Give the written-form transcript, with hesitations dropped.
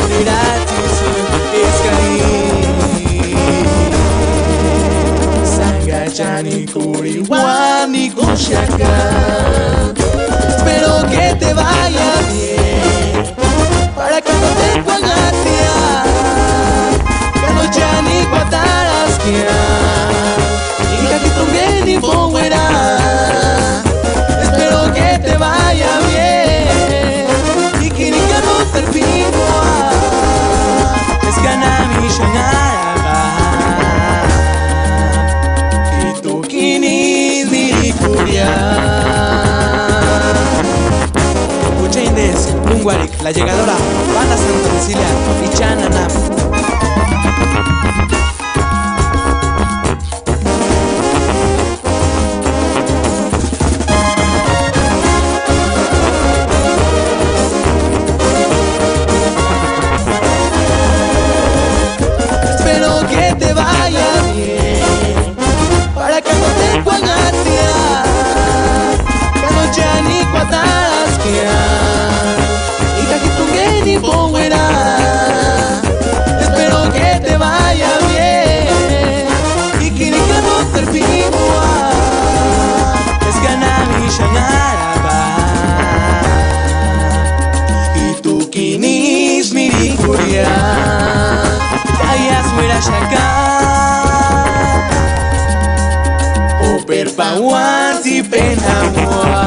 gratis eskari Sangachani Kuriwani Kushaka. Espero que te vaya bien para que no te cuagatea Kanochani Kwataraskia Hija que también y fuera. Espero que te vaya bien y que ni que no te olvido es ganami shangaraba y tu kini dirikuria. Escucha Indes, Lunguarik, La Llegadora, Banda Santa Cecilia y Chananam. Te vaya bien para que no te cuagatea Kanochani Kwataraskia Hija que tu geni fuera. Espero que te vaya bien y que ni que no te olvido es ganami shangaraba y tu kinis mirikuria. Ayas fuera shaka o perpawan si penamua.